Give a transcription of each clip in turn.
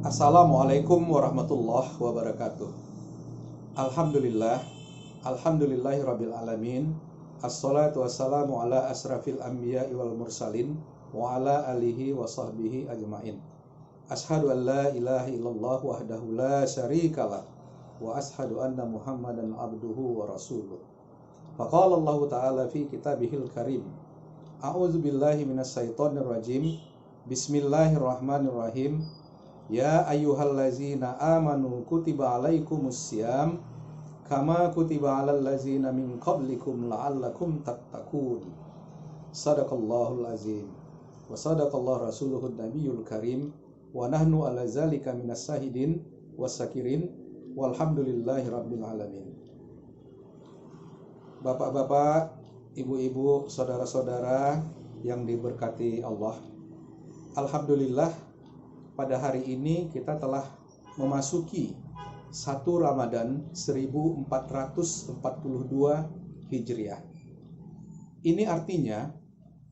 Assalamualaikum warahmatullahi wabarakatuh. Alhamdulillah, alhamdulillahirabbil alamin. Assalatu wassalamu ala asrafil anbiya'i wal mursalin wa ala alihi wa sahbihi ajmain. Ashhadu an la ilaha illallah wahdahu la syarikalah wa ashhadu anna Muhammadan abduhu wa rasuluh. Faqala Allah ta'ala fi kitabihil karim. A'udzu billahi minas syaitonir rajim. Bismillahirrahmanirrahim. Ya ayyuhallazina amanu kutiba alaikumussyam kama kutiba alal ladzina min qablikum la'allakum tattaqun. Shadaqallahul azim wa sadaqallahu rasuluhun nabiyul karim wa nahnu ala zalika minas syahidin wassakirin walhamdulillahi rabbil alamin. Bapak-bapak, ibu-ibu, saudara-saudara yang diberkati Allah, alhamdulillah pada hari ini kita telah memasuki 1 Ramadan 1442 Hijriah. Ini artinya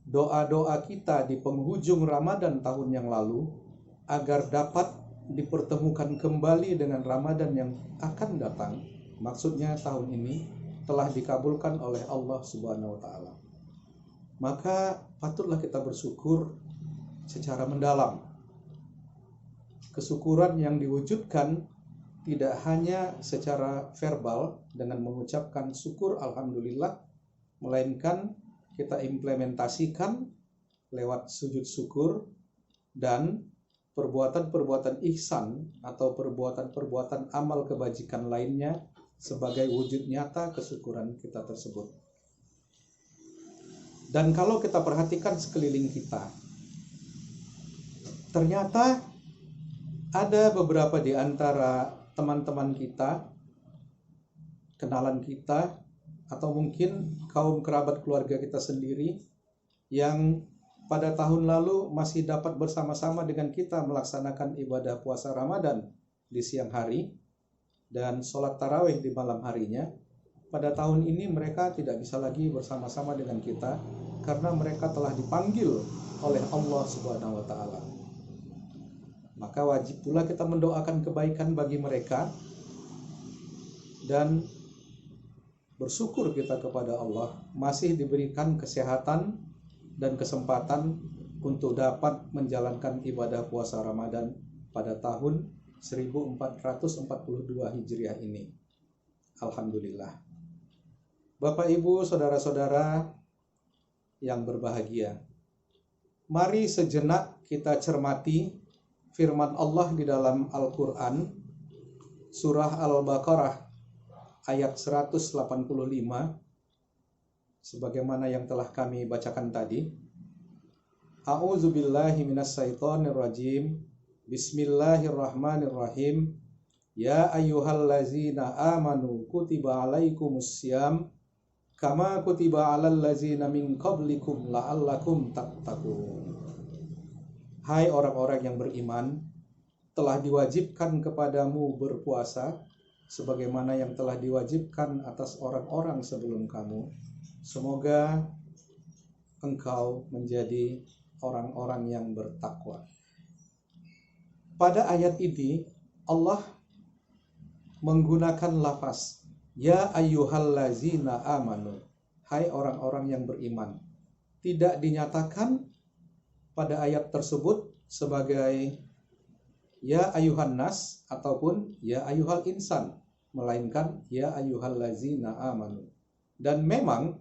doa-doa kita di penghujung Ramadan tahun yang lalu agar dapat dipertemukan kembali dengan Ramadan yang akan datang, maksudnya tahun ini, telah dikabulkan oleh Allah Subhanahu wa taala. Maka patutlah kita bersyukur secara mendalam. Kesyukuran yang diwujudkan tidak hanya secara verbal dengan mengucapkan syukur alhamdulillah, melainkan kita implementasikan lewat sujud syukur dan perbuatan-perbuatan ihsan atau perbuatan-perbuatan amal kebajikan lainnya sebagai wujud nyata kesyukuran kita tersebut. Dan kalau kita perhatikan sekeliling kita, ternyata ada beberapa di antara teman-teman kita, kenalan kita, atau mungkin kaum kerabat keluarga kita sendiri yang pada tahun lalu masih dapat bersama-sama dengan kita melaksanakan ibadah puasa Ramadan di siang hari dan sholat tarawih di malam harinya. Pada tahun ini mereka tidak bisa lagi bersama-sama dengan kita karena mereka telah dipanggil oleh Allah Subhanahu wa taala. Maka wajib pula kita mendoakan kebaikan bagi mereka dan bersyukur kita kepada Allah masih diberikan kesehatan dan kesempatan untuk dapat menjalankan ibadah puasa Ramadan pada tahun 1442 Hijriah ini. Alhamdulillah. Bapak, Ibu, saudara-saudara yang berbahagia, mari sejenak kita cermati firman Allah di dalam Al-Quran, surah Al-Baqarah ayat 185, sebagaimana yang telah kami bacakan tadi. A'udzu billahi minasyaitonir rajim. Bismillahirrahmanirrahim. Ya ayyuhallazina amanu kutiba alaikumussyam kama kutiba alal ladzina min qablikum la'allakum tattaqun. Hai orang-orang yang beriman, telah diwajibkan kepadamu berpuasa sebagaimana yang telah diwajibkan atas orang-orang sebelum kamu. Semoga engkau menjadi orang-orang yang bertakwa. Pada ayat ini Allah menggunakan lafaz ya ayyuhallazina amanu, hai orang-orang yang beriman. Tidak dinyatakan pada ayat tersebut sebagai ya ayuhan nas ataupun ya ayuhal insan, melainkan ya ayyuhallazina amanu. Dan memang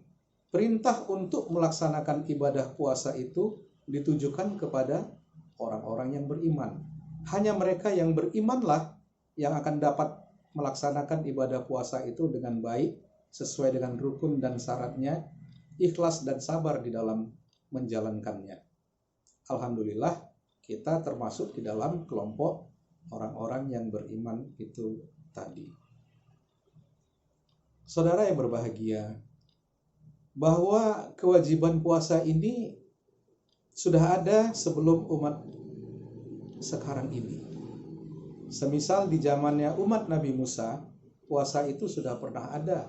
perintah untuk melaksanakan ibadah puasa itu ditujukan kepada orang-orang yang beriman. Hanya mereka yang berimanlah yang akan dapat melaksanakan ibadah puasa itu dengan baik, sesuai dengan rukun dan syaratnya, ikhlas dan sabar di dalam menjalankannya. Alhamdulillah, kita termasuk di dalam kelompok orang-orang yang beriman itu tadi. Saudara yang berbahagia, bahwa kewajiban puasa ini sudah ada sebelum umat sekarang ini. Semisal di zamannya umat Nabi Musa, puasa itu sudah pernah ada,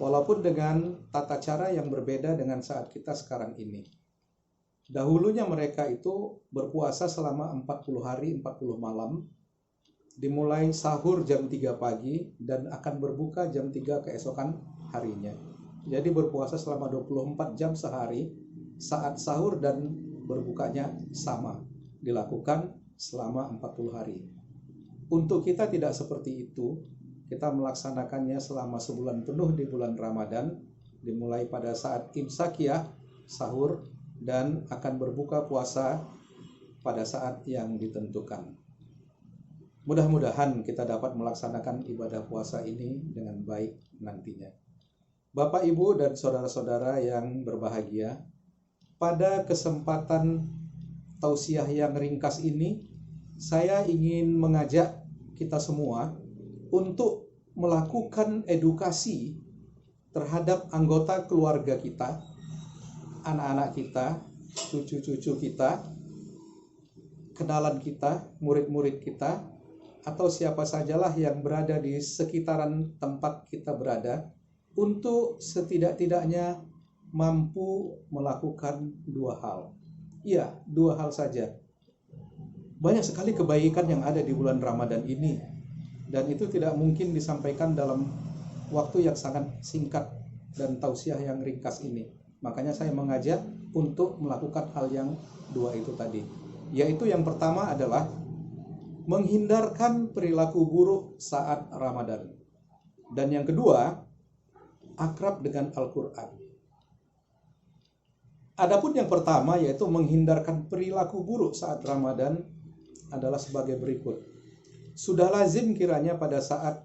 walaupun dengan tata cara yang berbeda dengan saat kita sekarang ini. Dahulunya mereka itu berpuasa selama 40 hari 40 malam, dimulai sahur jam 3 pagi dan akan berbuka jam 3 keesokan harinya. Jadi berpuasa selama 24 jam sehari, saat sahur dan berbukanya sama, dilakukan selama 40 hari. Untuk kita tidak seperti itu, kita melaksanakannya selama sebulan penuh di bulan Ramadan, dimulai pada saat imsakiyah, sahur, dan akan berbuka puasa pada saat yang ditentukan. Mudah-mudahan kita dapat melaksanakan ibadah puasa ini dengan baik nantinya. Bapak, Ibu, dan saudara-saudara yang berbahagia, pada kesempatan tausiah yang ringkas ini, saya ingin mengajak kita semua untuk melakukan edukasi terhadap anggota keluarga kita, anak-anak kita, cucu-cucu kita, kenalan kita, murid-murid kita, atau siapa sajalah yang berada di sekitaran tempat kita berada, untuk setidak-tidaknya mampu melakukan dua hal. Iya, dua hal saja. Banyak sekali kebaikan yang ada di bulan Ramadan ini, dan itu tidak mungkin disampaikan dalam waktu yang sangat singkat dan tausiah yang ringkas ini. Makanya saya mengajak untuk melakukan hal yang dua itu tadi. Yaitu yang pertama adalah menghindarkan perilaku buruk saat Ramadan. Dan yang kedua, akrab dengan Al-Quran. Adapun yang pertama, yaitu menghindarkan perilaku buruk saat Ramadan, adalah sebagai berikut. Sudah lazim kiranya pada saat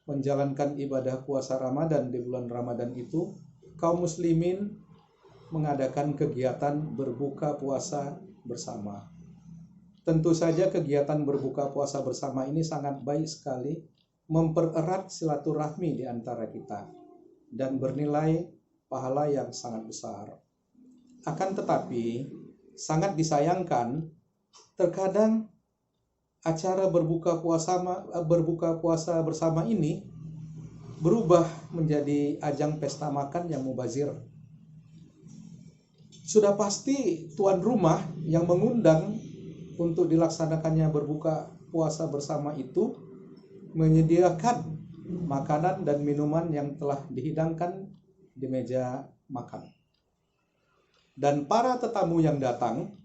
menjalankan ibadah puasa Ramadan di bulan Ramadan itu, kaum muslimin mengadakan kegiatan berbuka puasa bersama. Tentu saja kegiatan berbuka puasa bersama ini sangat baik sekali, mempererat silaturahmi di antara kita dan bernilai pahala yang sangat besar. Akan tetapi sangat disayangkan terkadang acara berbuka puasa bersama ini berubah menjadi ajang pesta makan yang mubazir. Sudah pasti tuan rumah yang mengundang untuk dilaksanakannya berbuka puasa bersama itu menyediakan makanan dan minuman yang telah dihidangkan di meja makan. Dan para tetamu yang datang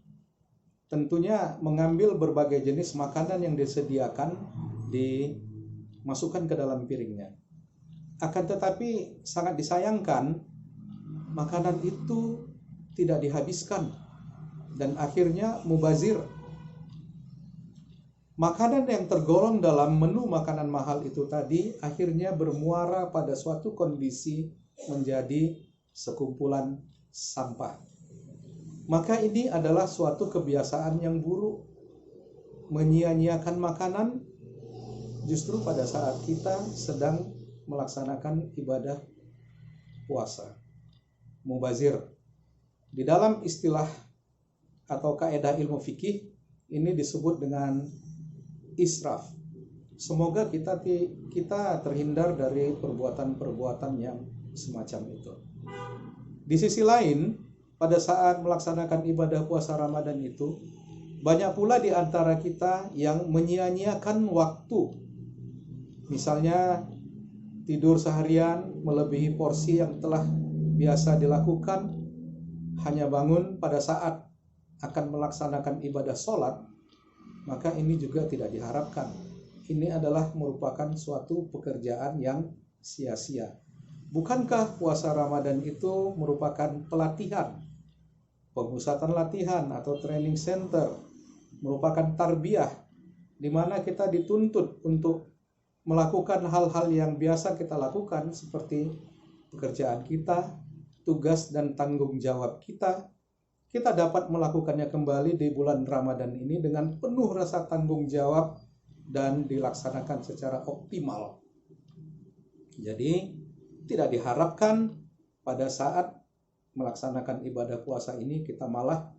tentunya mengambil berbagai jenis makanan yang disediakan, dimasukkan ke dalam piringnya. Akan tetapi sangat disayangkan makanan itu tidak dihabiskan dan akhirnya mubazir. Makanan yang tergolong dalam menu makanan mahal itu tadi akhirnya bermuara pada suatu kondisi menjadi sekumpulan sampah. Maka ini adalah suatu kebiasaan yang buruk, menyia-nyiakan makanan justru pada saat kita sedang melaksanakan ibadah puasa. Mubazir. Di dalam istilah atau kaidah ilmu fikih ini disebut dengan israf. Semoga kita terhindar dari perbuatan-perbuatan yang semacam itu. Di sisi lain, pada saat melaksanakan ibadah puasa Ramadan itu, banyak pula di antara kita yang menyia-nyiakan waktu. Misalnya tidur seharian melebihi porsi yang telah biasa dilakukan, hanya bangun pada saat akan melaksanakan ibadah sholat, maka ini juga tidak diharapkan. Ini adalah merupakan suatu pekerjaan yang sia-sia. Bukankah puasa Ramadan itu merupakan pelatihan, pemusatan latihan atau training center, merupakan tarbiyah, di mana kita dituntut untuk melakukan hal-hal yang biasa kita lakukan seperti pekerjaan kita, tugas dan tanggung jawab kita. Kita dapat melakukannya kembali di bulan Ramadan ini dengan penuh rasa tanggung jawab dan dilaksanakan secara optimal. Jadi tidak diharapkan pada saat melaksanakan ibadah puasa ini kita malah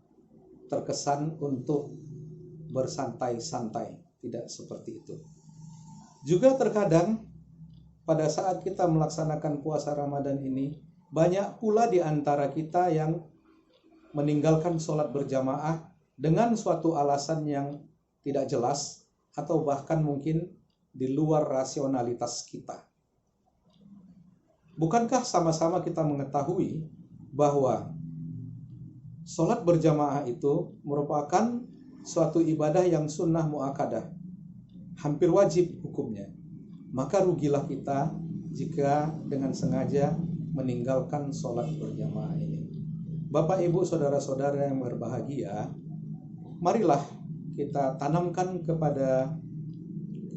terkesan untuk bersantai-santai. Tidak seperti itu. Juga terkadang pada saat kita melaksanakan puasa Ramadan ini, banyak pula di antara kita yang meninggalkan sholat berjamaah dengan suatu alasan yang tidak jelas atau bahkan mungkin di luar rasionalitas kita. Bukankah sama-sama kita mengetahui bahwa sholat berjamaah itu merupakan suatu ibadah yang sunnah muakkadah, hampir wajib hukumnya. Maka rugilah kita jika dengan sengaja meninggalkan sholat berjamaah ini. Bapak, Ibu, saudara-saudara yang berbahagia, marilah kita tanamkan kepada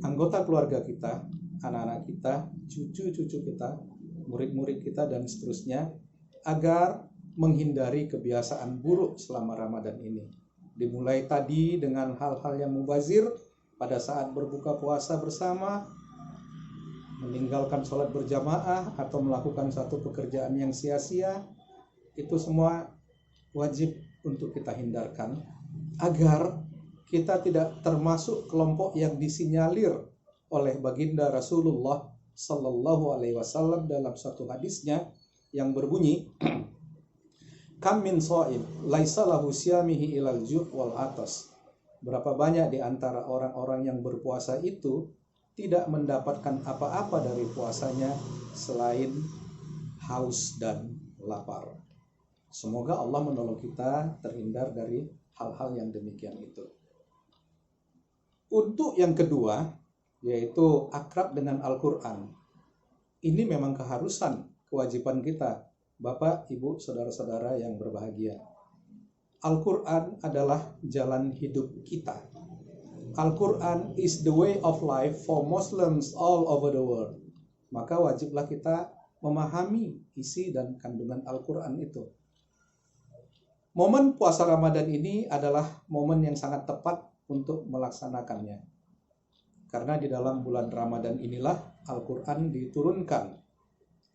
anggota keluarga kita, anak-anak kita, cucu-cucu kita, murid-murid kita, dan seterusnya, agar menghindari kebiasaan buruk selama Ramadan ini. Dimulai tadi dengan hal-hal yang mubazir pada saat berbuka puasa bersama, meninggalkan sholat berjamaah, atau melakukan satu pekerjaan yang sia-sia. Itu semua wajib untuk kita hindarkan agar kita tidak termasuk kelompok yang disinyalir oleh baginda Rasulullah Sallallahu Alaihi Wasallam dalam satu hadisnya yang berbunyi, kam min shaim laisa lahu siyamihi ilal ju' wal atas. Berapa banyak di antara orang-orang yang berpuasa itu tidak mendapatkan apa-apa dari puasanya selain haus dan lapar. Semoga Allah menolong kita terhindar dari hal-hal yang demikian itu. Untuk yang kedua, yaitu akrab dengan Al-Quran. Ini memang keharusan, kewajiban kita, Bapak, Ibu, saudara-saudara yang berbahagia. Al-Quran adalah jalan hidup kita. Al-Quran is the way of life for Muslims all over the world. Maka wajiblah kita memahami isi dan kandungan Al-Quran itu. Momen puasa Ramadan ini adalah momen yang sangat tepat untuk melaksanakannya. Karena di dalam bulan Ramadan inilah Al-Quran diturunkan.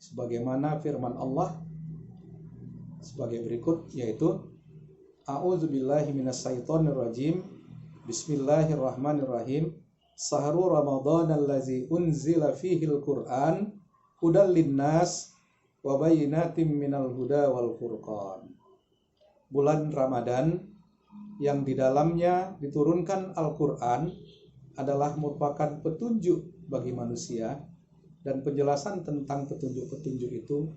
Sebagaimana firman Allah sebagai berikut, yaitu A'udzubillahi minasyaitonirrajim. Bismillahirrahmanirrahim. Sahru Ramadan allazi unzila fihil Qur'an hudal linnas wa bayyinatim minal huda wal furqan. Bulan Ramadan yang di dalamnya diturunkan Al-Quran adalah merupakan petunjuk bagi manusia dan penjelasan tentang petunjuk-petunjuk itu,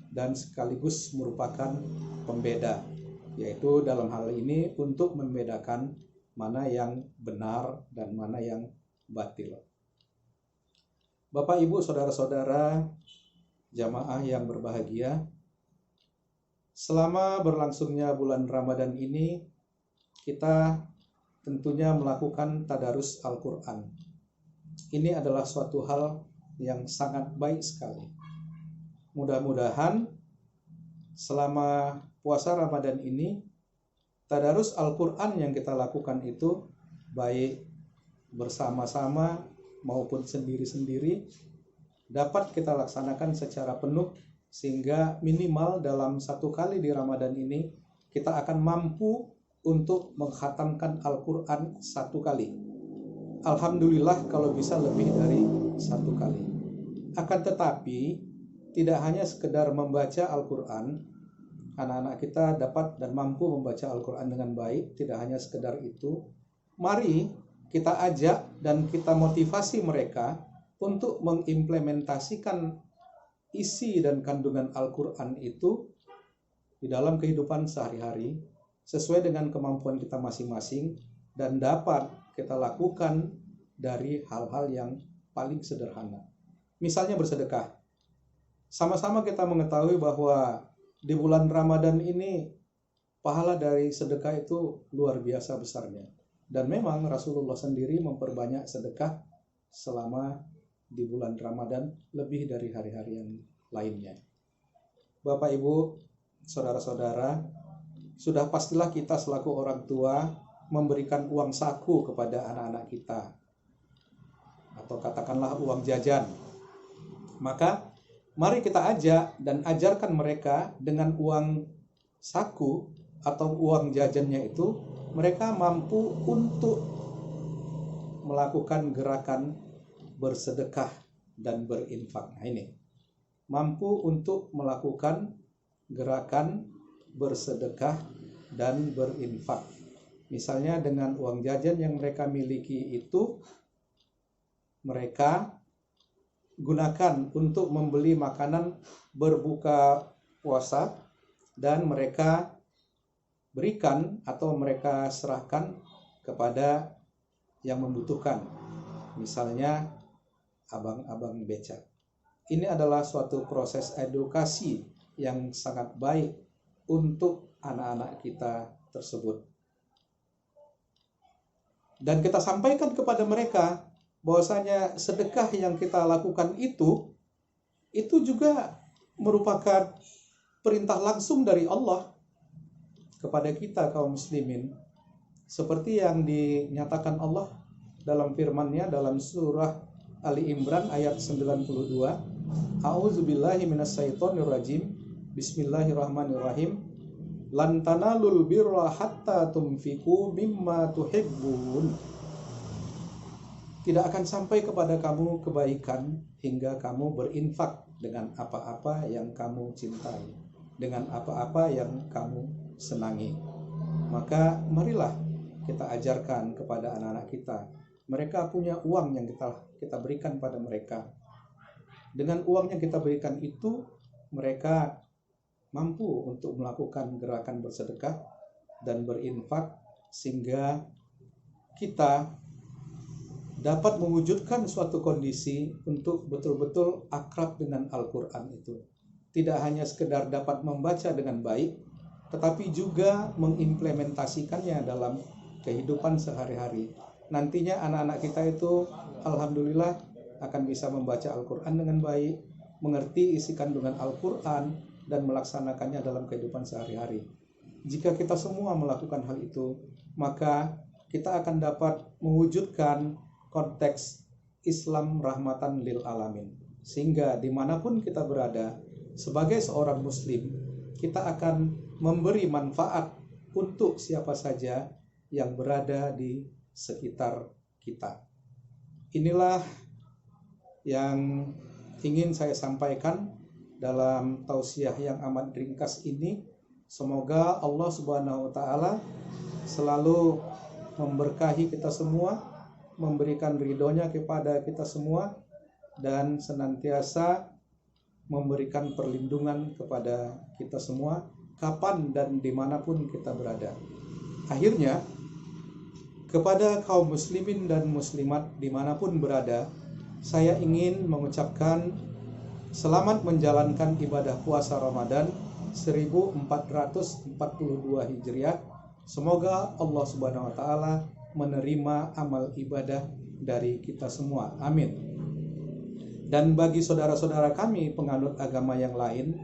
dan sekaligus merupakan pembeda, yaitu dalam hal ini untuk membedakan mana yang benar dan mana yang batil. Bapak, Ibu, saudara-saudara jamaah yang berbahagia, selama berlangsungnya bulan Ramadan ini, kita tentunya melakukan tadarus Al-Quran. Ini adalah suatu hal yang sangat baik sekali. Mudah-mudahan selama puasa Ramadan ini, tadarus Al-Quran yang kita lakukan itu baik bersama-sama maupun sendiri-sendiri dapat kita laksanakan secara penuh, sehingga minimal dalam satu kali di Ramadan ini kita akan mampu untuk mengkhatamkan Al-Quran satu kali. Alhamdulillah kalau bisa lebih dari satu kali. Akan tetapi tidak hanya sekedar membaca Al-Quran, anak-anak kita dapat dan mampu membaca Al-Quran dengan baik, tidak hanya sekedar itu. Mari kita ajak dan kita motivasi mereka untuk mengimplementasikan isi dan kandungan Al-Quran itu di dalam kehidupan sehari-hari sesuai dengan kemampuan kita masing-masing, dan dapat kita lakukan dari hal-hal yang paling sederhana. Misalnya bersedekah. Sama-sama kita mengetahui bahwa di bulan Ramadan ini pahala dari sedekah itu luar biasa besarnya. Dan memang Rasulullah sendiri memperbanyak sedekah selama di bulan Ramadan lebih dari hari-hari yang lainnya. Bapak, Ibu, saudara-saudara, sudah pastilah kita selaku orang tua memberikan uang saku kepada anak-anak kita, atau katakanlah uang jajan. Maka mari kita ajak dan ajarkan mereka dengan uang saku atau uang jajannya itu, mereka mampu untuk melakukan gerakan bersedekah dan berinfak. Nah ini, mampu untuk melakukan gerakan bersedekah dan berinfak. Misalnya dengan uang jajan yang mereka miliki itu mereka gunakan untuk membeli makanan berbuka puasa dan mereka berikan atau mereka serahkan kepada yang membutuhkan. Misalnya abang-abang beca. Ini adalah suatu proses edukasi yang sangat baik untuk anak-anak kita tersebut. Dan kita sampaikan kepada mereka bahwasanya sedekah yang kita lakukan itu juga merupakan perintah langsung dari Allah kepada kita kaum muslimin. Seperti yang dinyatakan Allah dalam firman-Nya dalam surah Ali Imran ayat 92. A'udzubillahi minasyaitonirrajim. Bismillahirrahmanirrahim. Lan tanalul birra hatta tunfiqu mimma tuhibbun. Tidak akan sampai kepada kamu kebaikan hingga kamu berinfak dengan apa-apa yang kamu cintai, dengan apa-apa yang kamu senangi. Maka marilah kita ajarkan kepada anak-anak kita. Mereka punya uang yang kita berikan pada mereka. Dengan uang yang kita berikan itu, mereka mampu untuk melakukan gerakan bersedekah dan berinfak sehingga kita dapat mewujudkan suatu kondisi untuk betul-betul akrab dengan Al-Quran itu. Tidak hanya sekedar dapat membaca dengan baik, tetapi juga mengimplementasikannya dalam kehidupan sehari-hari. Nantinya anak-anak kita itu alhamdulillah akan bisa membaca Al-Quran dengan baik, mengerti isi kandungan Al-Quran, dan melaksanakannya dalam kehidupan sehari-hari. Jika kita semua melakukan hal itu, maka kita akan dapat mewujudkan konteks Islam rahmatan lil alamin. Sehingga dimanapun kita berada, sebagai seorang muslim, kita akan memberi manfaat untuk siapa saja yang berada di sekitar kita. Inilah yang ingin saya sampaikan dalam tausiah yang amat ringkas ini. Semoga Allah Subhanahu wa taala selalu memberkahi kita semua, memberikan ridhonya kepada kita semua, dan senantiasa memberikan perlindungan kepada kita semua kapan dan dimanapun kita berada. Akhirnya, kepada kaum muslimin dan muslimat dimanapun berada, saya ingin mengucapkan selamat menjalankan ibadah puasa Ramadan 1442 Hijriah. Semoga Allah Subhanahu wa taala menerima amal ibadah dari kita semua. Amin. Dan bagi saudara-saudara kami penganut agama yang lain,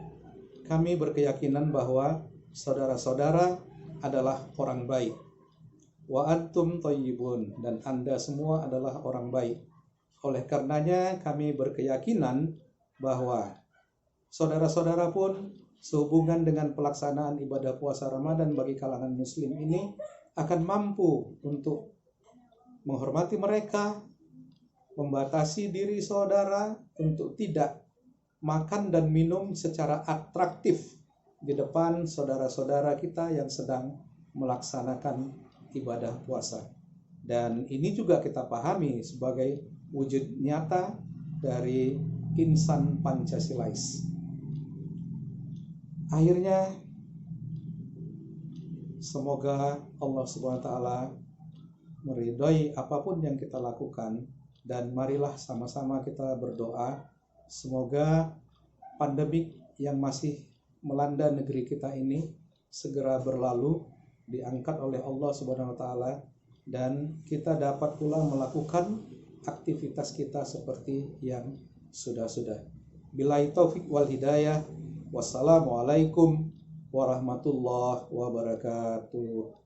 kami berkeyakinan bahwa saudara-saudara adalah orang baik. Wa antum thayyibun, dan Anda semua adalah orang baik. Oleh karenanya kami berkeyakinan bahwa saudara-saudara pun sehubungan dengan pelaksanaan ibadah puasa Ramadan bagi kalangan muslim ini akan mampu untuk menghormati mereka, membatasi diri saudara untuk tidak makan dan minum secara atraktif di depan saudara-saudara kita yang sedang melaksanakan ibadah puasa. Dan ini juga kita pahami sebagai wujud nyata dari insan Pancasilais. Akhirnya, semoga Allah Subhanahu wa taala meridhai apapun yang kita lakukan, dan marilah sama-sama kita berdoa semoga pandemik yang masih melanda negeri kita ini segera berlalu, diangkat oleh Allah Subhanahu wa taala, dan kita dapat pula melakukan aktivitas kita seperti yang sudah-sudah. Billahi taufik wal hidayah. Wassalamualaikum warahmatullahi wabarakatuh.